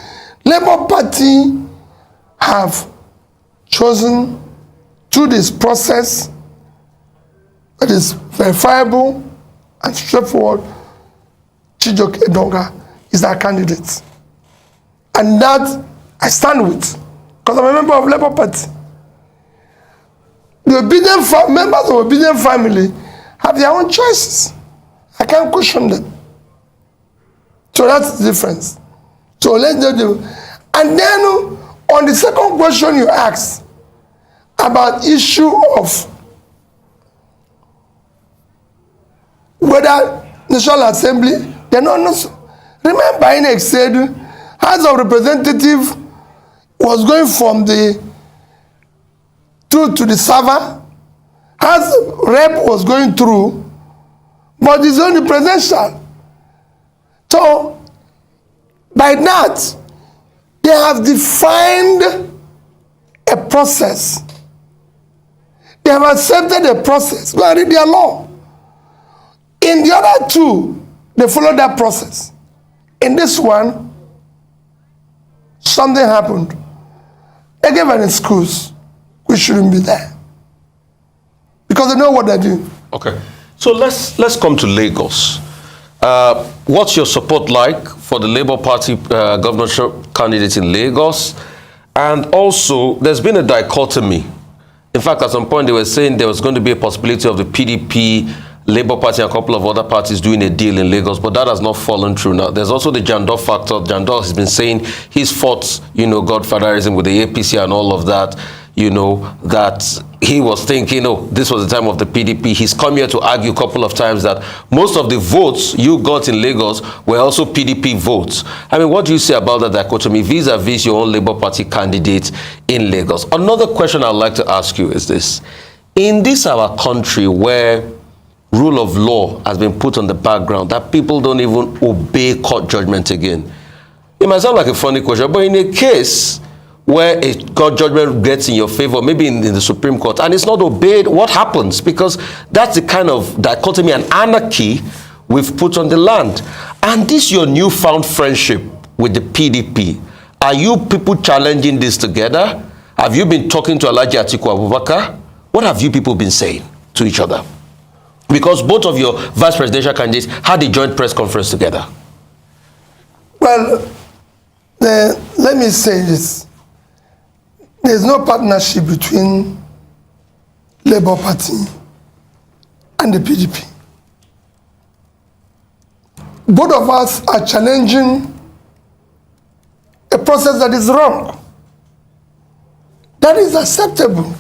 Labour Party have chosen through this process that is verifiable and straightforward, Chijioke Edoga is our candidate. And that I stand with, because I'm a member of Labour Party. The obedient members of obedient family have their own choices. I can't question them. So that's the difference. So let's do. And then on the second question you asked about issue of whether National Assembly, they're not. Remember, INEC said House of Representative was going from the through to the server. House Rep was going through, but it's only presidential. So by that, they have defined a process. They have accepted a process. We are in their law. In the other two, they follow that process. In this one, something happened. They gave an excuse. We shouldn't be there. Because they know what they're doing. Okay. So let's come to Lagos. What's your support like for the Labour Party governorship candidate in Lagos? And also, there's been a dichotomy. In fact, at some point, they were saying there was going to be a possibility of the PDP, Labour Party, and a couple of other parties doing a deal in Lagos, but that has not fallen through now. There's also the Jandor factor. Jandor has been saying he's fought, godfatherism with the APC and all of that, that he was thinking, this was the time of the PDP. He's come here to argue a couple of times that most of the votes you got in Lagos were also PDP votes. I mean, what do you say about that dichotomy vis-a-vis your own Labour Party candidate in Lagos? Another question I'd like to ask you is this. In this our country where rule of law has been put on the background, that people don't even obey court judgment again. It might sound like a funny question, but in a case where a court judgment gets in your favor, maybe in the Supreme Court, and it's not obeyed, what happens? Because that's the kind of dichotomy and anarchy we've put on the land. And this your newfound friendship with the PDP. Are you people challenging this together? Have you been talking to Alhaji Atiku Abubakar? What have you people been saying to each other? Because both of your vice presidential candidates had a joint press conference together. Well, let me say this. There's no partnership between Labour Party and the PDP. Both of us are challenging a process that is wrong. That is acceptable.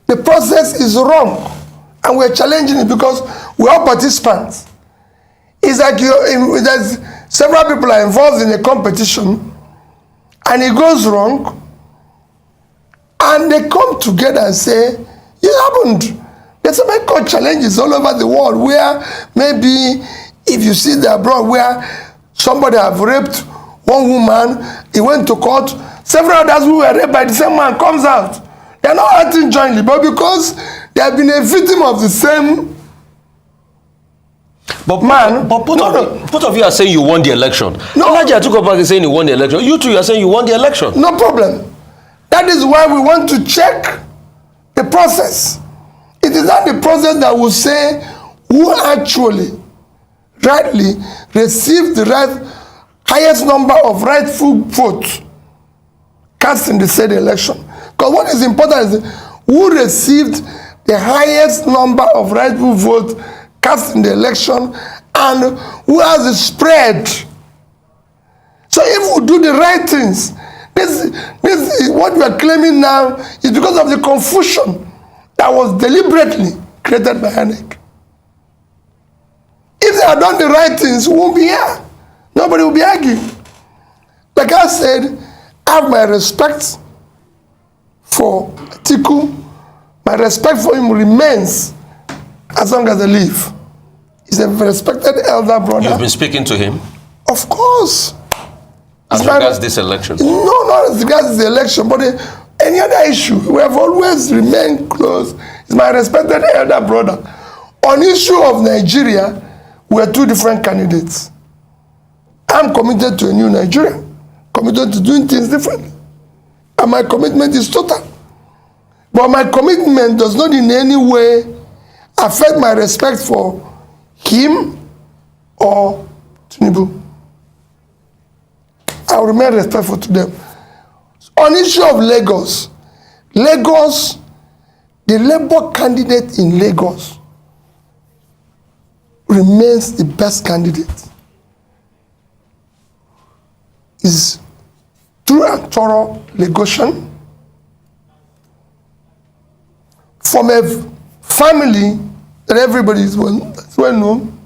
The process is wrong. and we're challenging it because we're all participants. It's like there's several people are involved in a competition, and it goes wrong, and they come together and say, it happened. There's so many court challenges all over the world where maybe if you see the abroad where somebody have raped one woman, he went to court, several others who were raped by the same man comes out. They're not acting jointly, but because they have been a victim of the same man. But both of you are saying you won the election. No. Atiku back is saying you won the election. You two are saying you won the election. No problem. That is why we want to check the process. It is not the process that will say who actually rightly received the highest number of rightful votes cast in the said election. Because what is important is who received the highest number of rightful votes cast in the election and who has the spread. So if we do the right things, this is what we are claiming now is because of the confusion that was deliberately created by INEC. If they had done the right things, we won't be here. Nobody will be arguing. Like I said, I have my respect for Atiku. My respect for him remains as long as I live. He's a respected elder brother. You've been speaking to him? Of course. As regards this election? No, not as regards the election, but any other issue. We have always remained close. He's my respected elder brother. On issue of Nigeria, we are two different candidates. I'm committed to a new Nigeria, committed to doing things differently. And my commitment is total. But my commitment does not in any way affect my respect for him or Tinubu. I will remain respectful to them. On issue of Lagos, the Labour candidate in Lagos remains the best candidate. Is true and thorough Lagosian from a family that everybody is well known.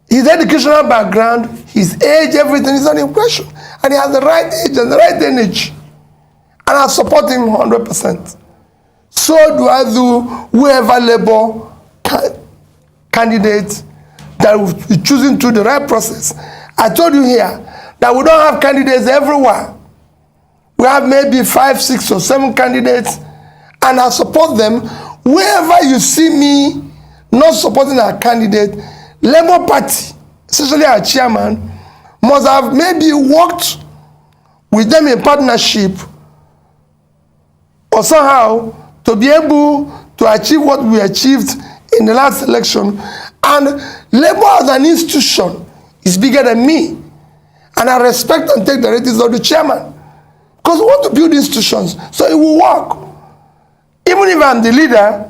His educational background, his age, everything is an impression. And he has the right age and the right energy. And I support him 100%. So do I do whoever Labour candidate that will be choosing through the right process. I told you here that we don't have candidates everywhere. We have maybe 5, 6, or 7 candidates, and I support them. Wherever you see me not supporting our candidate, Labour Party, especially our chairman, must have maybe worked with them in partnership or somehow to be able to achieve what we achieved in the last election. And Labour as an institution is bigger than me. And I respect and take the ratings of the chairman. Because we want to build institutions, so it will work. Even if I'm the leader,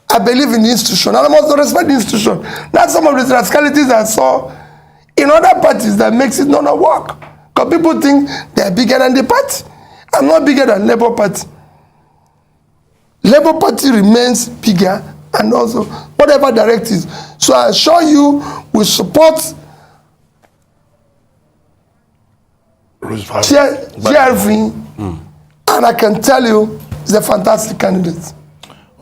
I believe in the institution, and I must respect the institution. That's some of the rascalities I saw in other parties that makes it not work. Because people think they're bigger than the party. I'm not bigger than Labour Party. Labour Party remains bigger, and also whatever directives. So I assure you, we support GRV, and I can tell you, he's a fantastic candidate.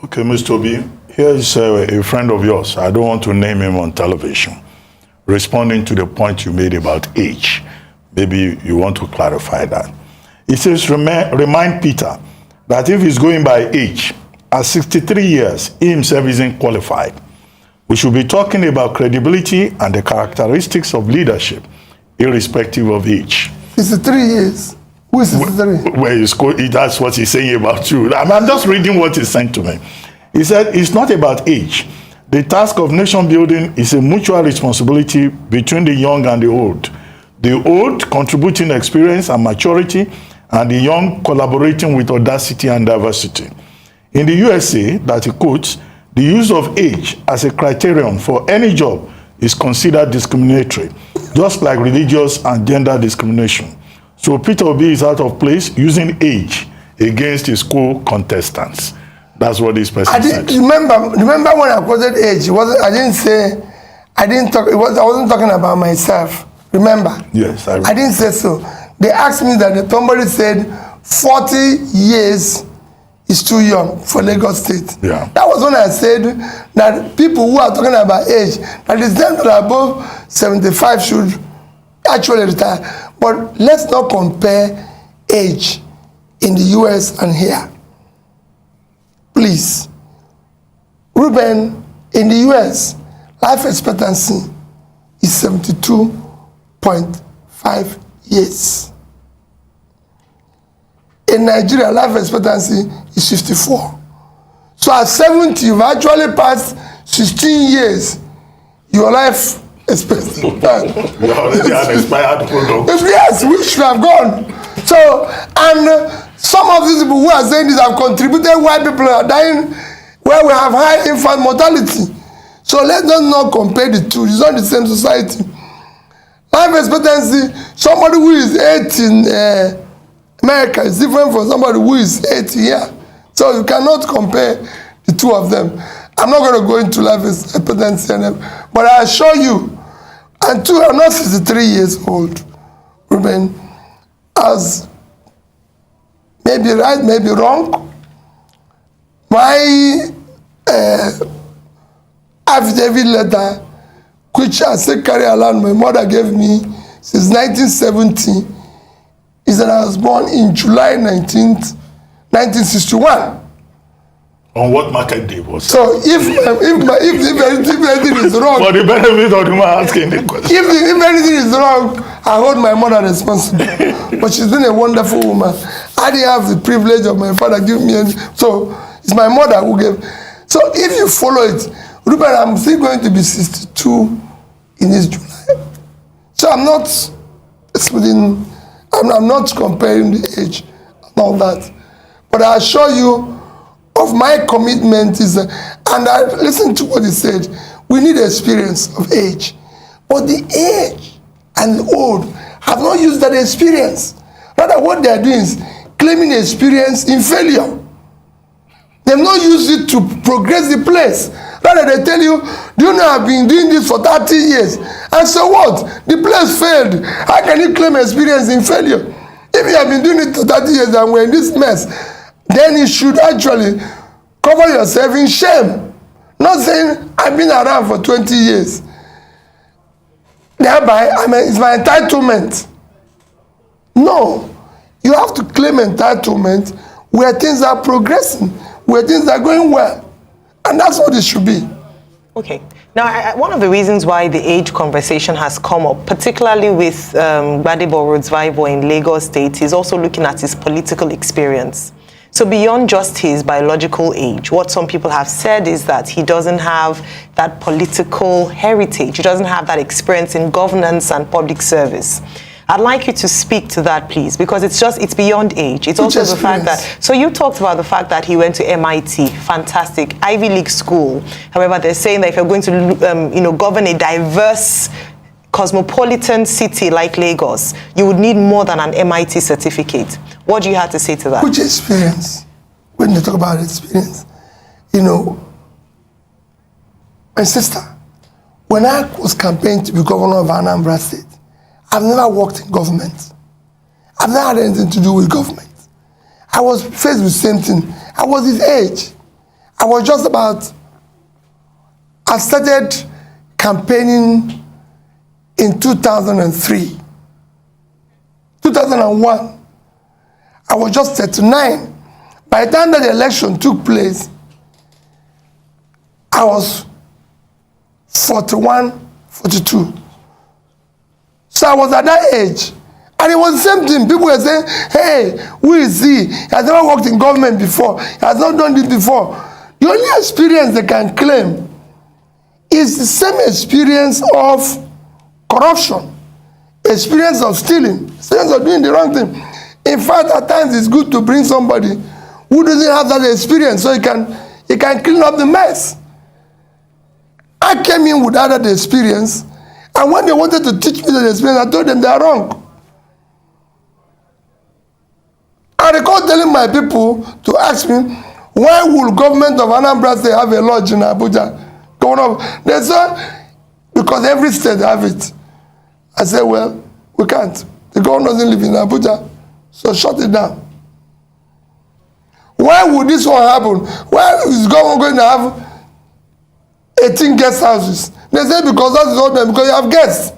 Okay, Mr. Obi, here is a friend of yours. I don't want to name him on television. Responding to the point you made about age. Maybe you want to clarify that. He says, remind Peter that if he's going by age, at 63 years, he himself isn't qualified. We should be talking about credibility and the characteristics of leadership, irrespective of age. 63 years. Who is 63? Well, that's what he's saying about you. I'm just reading what he sent to me. He said, it's not about age. The task of nation building is a mutual responsibility between the young and the old. The old contributing experience and maturity, and the young collaborating with audacity and diversity. In the USA, that he quotes, the use of age as a criterion for any job is considered discriminatory, just like religious and gender discrimination. So Peter Obi is out of place using age against his co-contestants. That's what this person said. Remember when I quoted age? I wasn't talking about myself. Remember? Yes, I didn't say so. They asked me that somebody said 40 years is too young for Lagos State. Yeah. That was when I said that people who are talking about age, that is them that are above 75 should actually retire. But let's not compare age in the US and here. Please. Ruben, in the US, life expectancy is 72.5 years. In Nigeria, life expectancy is 54. So at 70, you've actually passed 16 years. Your life expectancy. You already an expired product. Yes, we should have gone. So, and some of these people who are saying this have contributed why people are dying, where we have high infant mortality. So let's not compare the two. It's not the same society. Life expectancy, somebody who is 80 in America is different from somebody who is 80 here. So you cannot compare the two of them. I'm not going to go into life expectancy, but I assure you, and two, I'm not 63 years old, Ruben, as maybe right, maybe wrong. My affidavit letter, which I say carry along my mother gave me since 1970, is that I was born in July 19th, 1961. On what market day was it? So if anything is wrong, For the benefit of the man asking the question. if anything is wrong, I hold my mother responsible. But she's been a wonderful woman. I didn't have the privilege of my father giving me any, so it's my mother who gave. So if you follow it, Ruben, I'm still going to be 62 in this July. So I'm not splitting, I'm not comparing the age and all that. But I assure you of my commitment is, and I listened to what he said, we need experience of age. But the age and the old have not used that experience. Rather, what they are doing is claiming experience in failure. They've not used it to progress the place. Rather, they tell you, do you know I've been doing this for 30 years? And so what? The place failed. How can you claim experience in failure? If you have been doing it for 30 years and we're in this mess, then you should actually cover yourself in shame. Not saying, I've been around for 20 years. Thereby, it's my entitlement. No. You have to claim entitlement where things are progressing, where things are going well. And that's what it should be. Okay. Now, one of the reasons why the age conversation has come up, particularly with Gbadebo Rodsvivo in Lagos State, is also looking at his political experience. So beyond just his biological age, what some people have said is that he doesn't have that political heritage. He doesn't have that experience in governance and public service. I'd like you to speak to that, please, because it's beyond age. It's also the fact that, so you talked about the fact that he went to MIT, fantastic, Ivy League school. However, they're saying that if you're going to, govern a diverse, cosmopolitan city like Lagos, you would need more than an MIT certificate. What do you have to say to that? Which experience? When you talk about experience, my sister, when I was campaigning to be governor of Anambra State, I've never worked in government. I've never had anything to do with government. I was faced with the same thing. I was his age. I was just about, I started campaigning in 2003. 2001. I was just 39. By the time that the election took place, I was 41, 42. So I was at that age. And it was the same thing. People were saying, hey, who is he? He has never worked in government before. He has not done this before. The only experience they can claim is the same experience of corruption, experience of stealing, experience of doing the wrong thing. In fact, at times it's good to bring somebody who doesn't have that experience so he can clean up the mess. I came in without that experience, and when they wanted to teach me that experience, I told them they are wrong. I recall telling my people to ask me, Why would government of Anambra State have a lodge in Abuja? They say, because every state have it. I said, well, we can't. The government doesn't live in Abuja, so shut it down. Why would this one happen? Why is the government going to have 18 guest houses? They say because that is all them, because you have guests.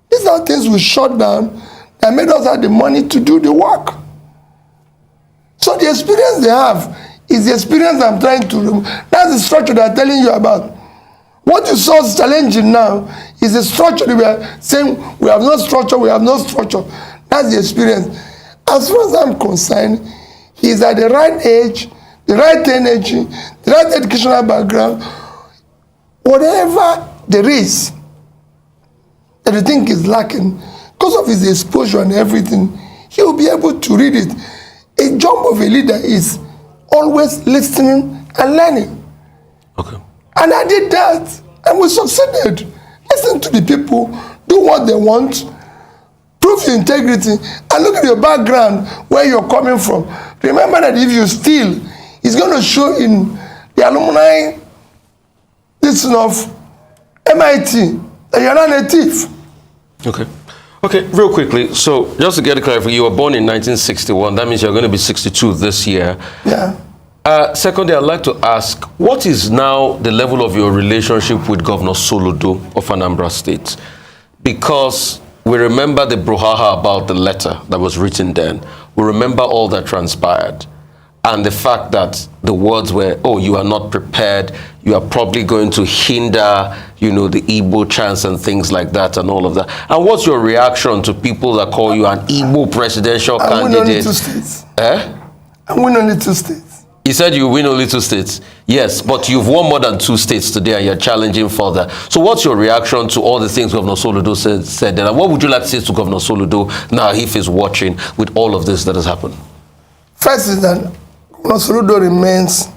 These are things we shut down that made us have the money to do the work. So the experience they have is the experience I'm trying to remove. That's the structure that I'm telling you about. What you saw is challenging now is the structure that we are saying we have no structure, we have no structure. That's the experience. As far as I'm concerned, he's at the right age, the right energy, the right educational background. Whatever there is that you think is lacking, because of his exposure and everything, he will be able to read it. A job of a leader is always listening and learning. Okay. And I did that, and we succeeded. Listen to the people, do what they want, prove your integrity, and look at your background, where you're coming from. Remember that if you steal, it's going to show in the alumni listen of MIT that you're not a thief. Okay. Okay, real quickly, so just to get it clear, you were born in 1961, that means you're going to be 62 this year. Yeah. Secondly, I'd like to ask, what is now the level of your relationship with Governor Soludo of Anambra State? Because we remember the brouhaha about the letter that was written then. We remember all that transpired. And the fact that the words were, oh, you are not prepared, you are probably going to hinder, you know, the Igbo chance and things like that and all of that. And what's your reaction to people that call you an Igbo presidential candidate? I win only 2 states. I win only 2 states. You said you win only 2 states. Yes, but you've won more than 2 states today and you're challenging further. So what's your reaction to all the things Governor Soludo said then? And what would you like to say to Governor Soludo now if he's watching with all of this that has happened? First is that Governor Soludo remains,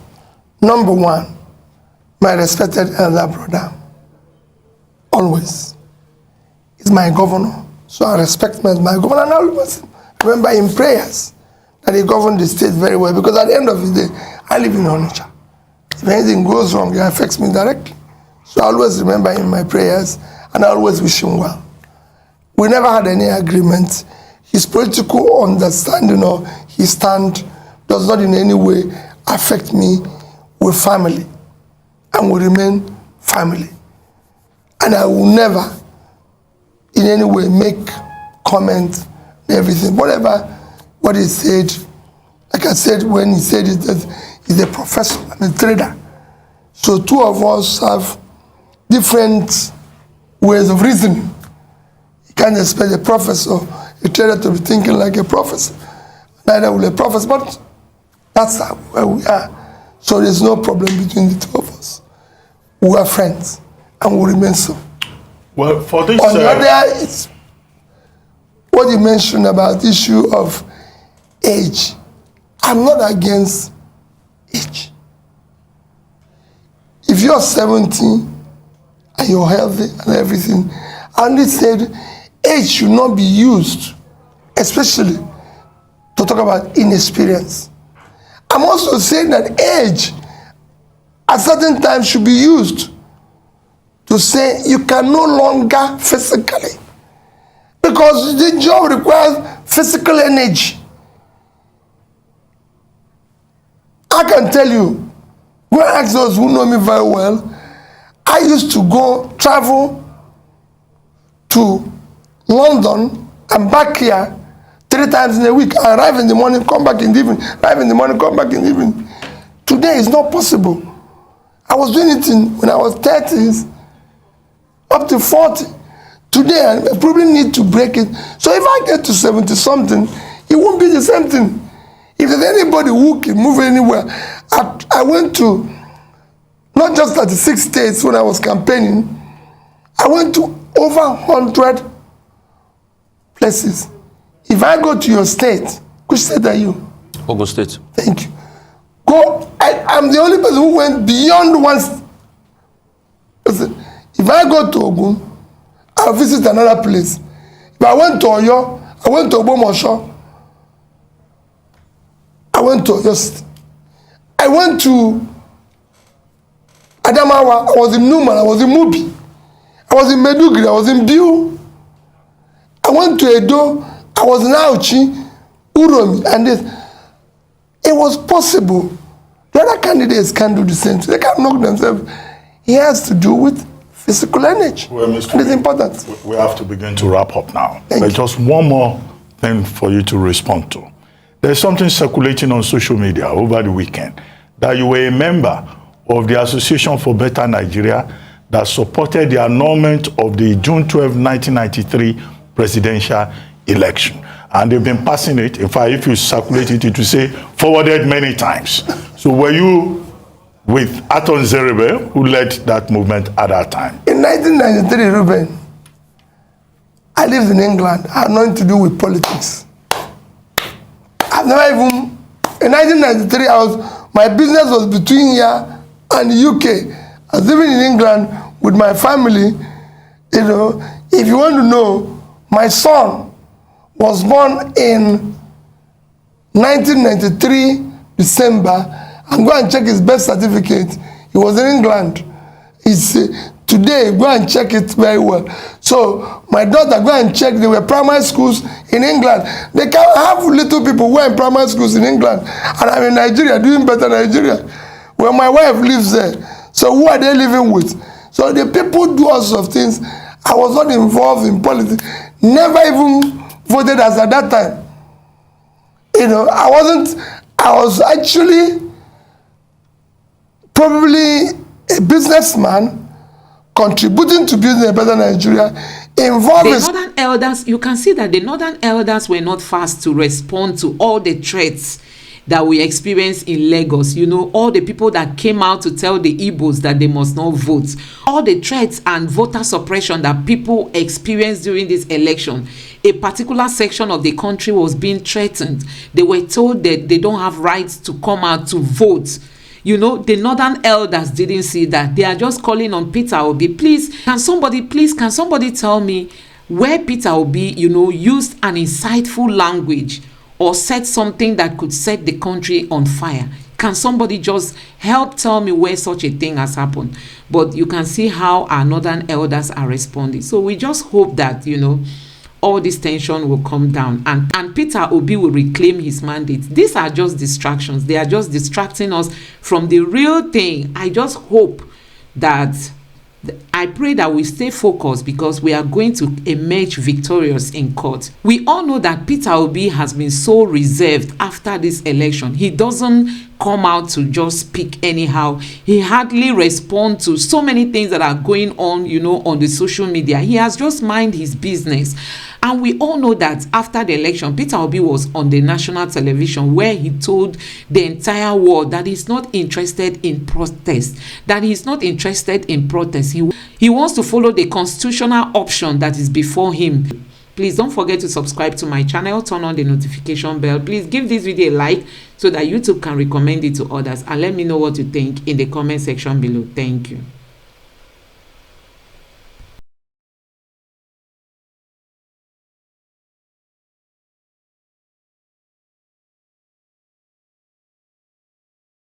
number one, my respected elder brother. Always. He's my governor, so I respect him as my governor. And I always remember in prayers that he governed the state very well, because at the end of the day, I live in Onitsha. If anything goes wrong, it affects me directly. So I always remember him in my prayers, and I always wish him well. We never had any agreement. His political understanding or his stand does not in any way affect me. We're family, and we remain family. And I will never in any way make comment and everything. What he said, like I said when he said it, that he's a professor and a trader. So 2 of us have different ways of reasoning. You can't expect a professor, a trader to be thinking like a professor. Neither will a professor, but that's where we are. So there's no problem between the 2 of us. We are friends, and we remain so. Well, for this... On the other, it's what you mentioned about the issue of age. I'm not against age. If you're 70 and you're healthy and everything, and they said age should not be used, especially to talk about inexperience. I'm also saying that age at certain times should be used to say you can no longer physically, because the job requires physical energy. I can tell you, when I ask those who know me very well, I used to go travel to London and back here 3 times in a week. I arrive in the morning, come back in the evening, arrive in the morning, come back in the evening. Today is not possible. I was doing it when I was 30s, up to 40. Today, I probably need to break it. So if I get to 70-something, it won't be the same thing. If there's anybody who can move anywhere, I went to not just 36 states when I was campaigning, I went to over 100 places. If I go to your state, which state are you? Ogun State. Thank you. Go. I'm the only person who went beyond one. Listen, if I go to Ogun, I'll visit another place. If I went to Oyo, I went to Ogbomosho, I went to Oyo State. I went to Adamawa, I was in Numan, I was in Mubi, I was in Medugri, I was in Biu. I went to Edo, I was in Auchi, Uromi, and this. It was possible. The other candidates can't do the same thing. They can't knock themselves. It has to do with physical energy. Well, and it's important. We have to begin to wrap up now. Thank But you. just one more thing for you to respond to. There's something circulating on social media over the weekend that you were a member of the Association for Better Nigeria that supported the annulment of the June 12, 1993 presidential election. And they've been passing it. In fact, if you circulate it, it will say forwarded many times. So were you with Aton Zerebe, who led that movement at that time? In 1993, Ruben, I lived in England. I had nothing to do with politics. I've never even, in 1993, my business was between here and the UK. I was living in England with my family. You know, if you want to know, my son was born in 1993, December. And go and check his birth certificate. He was in England. It's today, go and check it very well. So my daughter, go and check. There were primary schools in England. They can have little people who are in primary schools in England. And I'm in Nigeria, doing better Nigeria. Well, my wife lives there. So who are they living with? So the people do all sorts of things. I was not involved in politics. Never even voted as at that time. You know, I was actually probably a businessman contributing to building a better Nigeria, involved The northern elders, you can see that the northern elders were not fast to respond to all the threats that we experienced in Lagos. You know, all the people that came out to tell the Igbos that they must not vote, all the threats and voter suppression that people experienced during this election. A particular section of the country was being threatened. They were told that they don't have rights to come out to vote. You know, the northern elders didn't see that. They are just calling on Peter Obi. Please, can somebody tell me where Peter Obi, you know, used an insightful language or said something that could set the country on fire? Can somebody just help tell me where such a thing has happened? But you can see how our northern elders are responding. So we just hope that, you know, all this tension will come down and Peter Obi will reclaim his mandate. These are just distractions. They are just distracting us from the real thing. I just hope that, I pray that we stay focused, because we are going to emerge victorious in court. We all know that Peter Obi has been so reserved after this election. He doesn't come out to just speak anyhow. He hardly responds to so many things that are going on, you know, on the social media. He has just mind his business. And we all know that after the election, Peter Obi was on the national television where he told the entire world that he's not interested in protest, that he's not interested in protest. He wants to follow the constitutional option that is before him. Please don't forget to subscribe to my channel, turn on the notification bell. Please give this video a like so that YouTube can recommend it to others, and let me know what you think in the comment section below. Thank you.